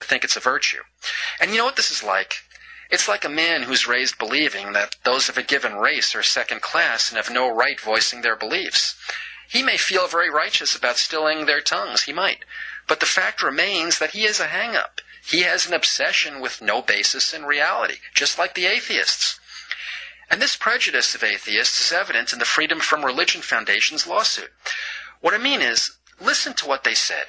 think it's a virtue. And you know what this is like? It's like a man who's raised believing that those of a given race are second class and have no right voicing their beliefs. He may feel very righteous about stilling their tongues, he might. But the fact remains that he is a hang-up. He has an obsession with no basis in reality, just like the atheists. And this prejudice of atheists is evident in the Freedom from Religion Foundation's lawsuit. What I mean is, listen to what they said.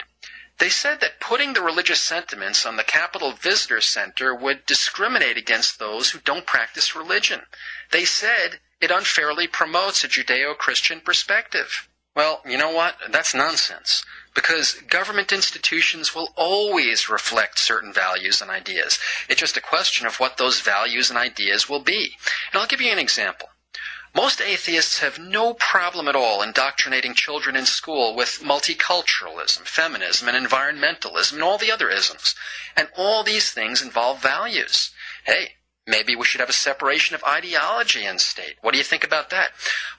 They said that putting the religious sentiments on the Capitol Visitor Center would discriminate against those who don't practice religion. They said it unfairly promotes a Judeo-Christian perspective. Well, you know what? That's nonsense. Because government institutions will always reflect certain values and ideas. It's just a question of what those values and ideas will be. And I'll give you an example. Most atheists have no problem at all indoctrinating children in school with multiculturalism, feminism, and environmentalism, and all the other isms. And all these things involve values. Hey, maybe we should have a separation of ideology and state. What do you think about that?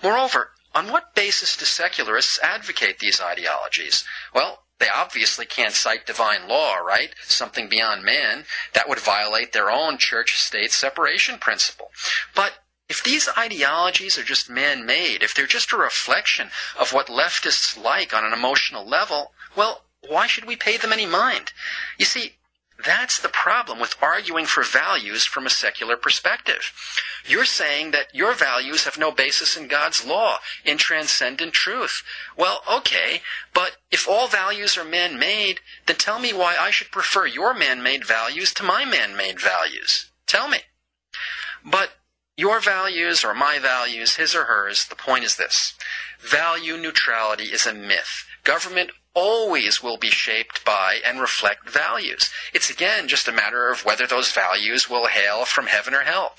Moreover, on what basis do secularists advocate these ideologies? Well, they obviously can't cite divine law, right? Something beyond man. That would violate their own church-state separation principle. But if these ideologies are just man-made, if they're just a reflection of what leftists like on an emotional level, well, why should we pay them any mind? You see, that's the problem with arguing for values from a secular perspective. You're saying that your values have no basis in God's law, in transcendent truth. Well, okay, but if all values are man-made, then tell me why I should prefer your man-made values to my man-made values. Tell me. But your values or my values, his or hers, the point is this. Value neutrality is a myth. Government always will be shaped by and reflect values. It's again just a matter of whether those values will hail from heaven or hell.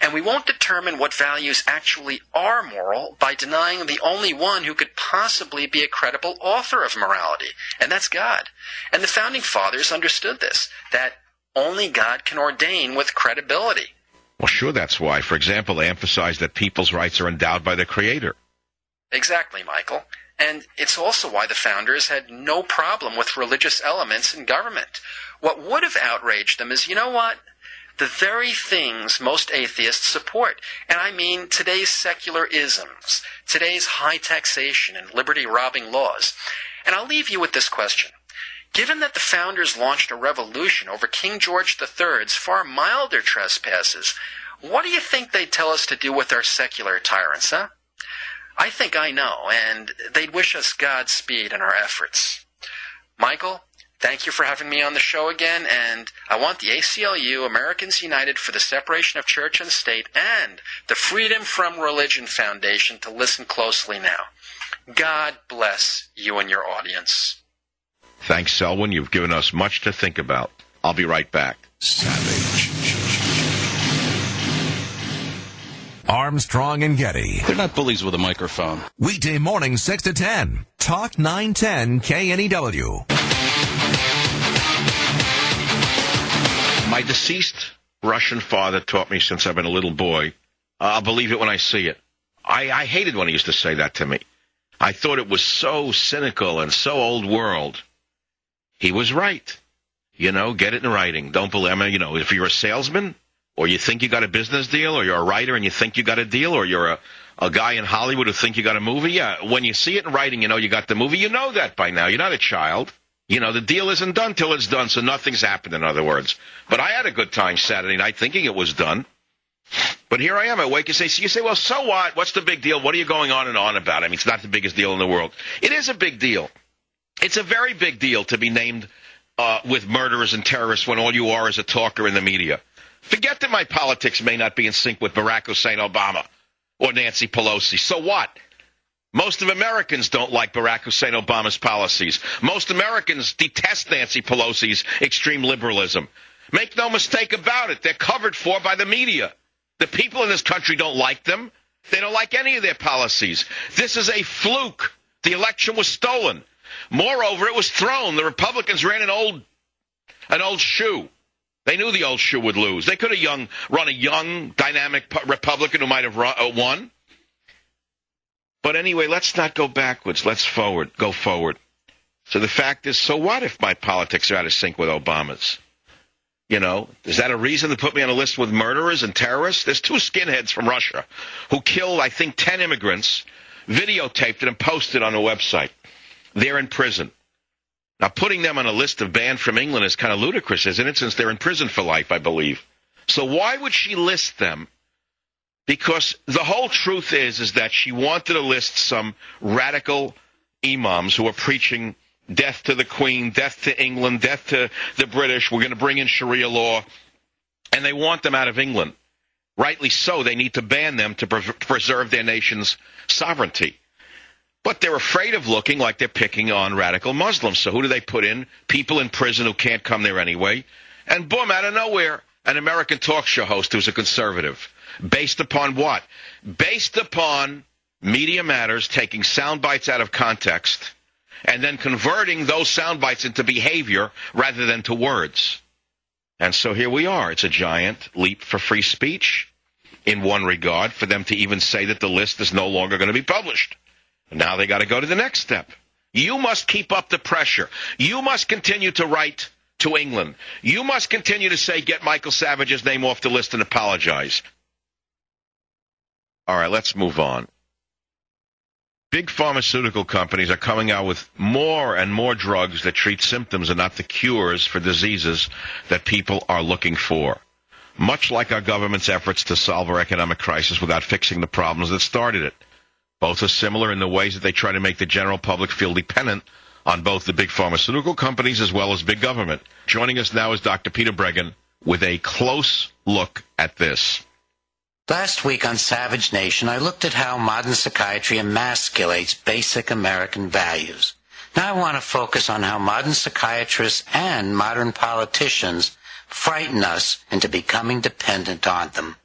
And we won't determine what values actually are moral by denying the only one who could possibly be a credible author of morality, and that's God. And the Founding Fathers understood this, that only God can ordain with credibility. Well, sure, that's why. For example, they emphasize that people's rights are endowed by the Creator. Exactly, Michael. And it's also why the founders had no problem with religious elements in government. What would have outraged them is, you know what? The very things most atheists support. And I mean today's secular isms, today's high taxation and liberty-robbing laws. And I'll leave you with this question. Given that the founders launched a revolution over King George III's far milder trespasses, what do you think they'd tell us to do with our secular tyrants, huh? I think I know, and they'd wish us Godspeed in our efforts. Michael, thank you for having me on the show again, and I want the ACLU, Americans United for the Separation of Church and State, and the Freedom from Religion Foundation to listen closely now. God bless you and your audience. Thanks, Selwyn. You've given us much to think about. I'll be right back. Savage. Armstrong and Getty. They're not bullies with a microphone. Weekday morning, 6 to 10. Talk 910 KNEW. My deceased Russian father taught me since I've been a little boy, I'll believe it when I see it. I hated when he used to say that to me. I thought it was so cynical and so old world. He was right. You know, get it in writing. Don't believe, if you're a salesman, or you think you got a business deal, or you're a writer and you think you got a deal, or you're a guy in Hollywood who think you got a movie, yeah, when you see it in writing, you know you got the movie. You know that by now. You're not a child. You know, the deal isn't done till it's done, so nothing's happened, in other words. But I had a good time Saturday night thinking it was done. But here I am at wake. You say, well, so what? What's the big deal? What are you going on and on about? I mean, it's not the biggest deal in the world. It is a big deal. It's a very big deal to be named with murderers and terrorists when all you are is a talker in the media. Forget that my politics may not be in sync with Barack Hussein Obama or Nancy Pelosi. So what? Most of Americans don't like Barack Hussein Obama's policies. Most Americans detest Nancy Pelosi's extreme liberalism. Make no mistake about it. They're covered for by the media. The people in this country don't like them. They don't like any of their policies. This is a fluke. The election was stolen. Moreover, it was thrown. The Republicans ran an old shoe. They knew the old shoe would lose. They could have run a young, dynamic Republican who might have won. But anyway, let's not go backwards. Let's go forward. So the fact is, so what if my politics are out of sync with Obama's? You know, is that a reason to put me on a list with murderers and terrorists? There's 2 skinheads from Russia who killed, I think, 10 immigrants, videotaped it and posted on a website. They're in prison. Now, putting them on a list of banned from England is kind of ludicrous, isn't it, since they're in prison for life, I believe. So why would she list them? Because the whole truth is that she wanted to list some radical imams who are preaching death to the Queen, death to England, death to the British. We're going to bring in Sharia law. And they want them out of England. Rightly so. They need to ban them to preserve their nation's sovereignty. But they're afraid of looking like they're picking on radical Muslims. So who do they put in? People in prison who can't come there anyway. And boom, out of nowhere, an American talk show host who's a conservative. Based upon what? Based upon Media Matters taking sound bites out of context and then converting those sound bites into behavior rather than to words. And so here we are. It's a giant leap for free speech in one regard for them to even say that the list is no longer going to be published. Now they got to go to the next step. You must keep up the pressure. You must continue to write to England. You must continue to say, get Michael Savage's name off the list and apologize. All right, let's move on. Big pharmaceutical companies are coming out with more and more drugs that treat symptoms and not the cures for diseases that people are looking for. Much like our government's efforts to solve our economic crisis without fixing the problems that started it. Both are similar in the ways that they try to make the general public feel dependent on both the big pharmaceutical companies as well as big government. Joining us now is Dr. Peter Breggin with a close look at this. Last week on Savage Nation, I looked at how modern psychiatry emasculates basic American values. Now I want to focus on how modern psychiatrists and modern politicians frighten us into becoming dependent on them.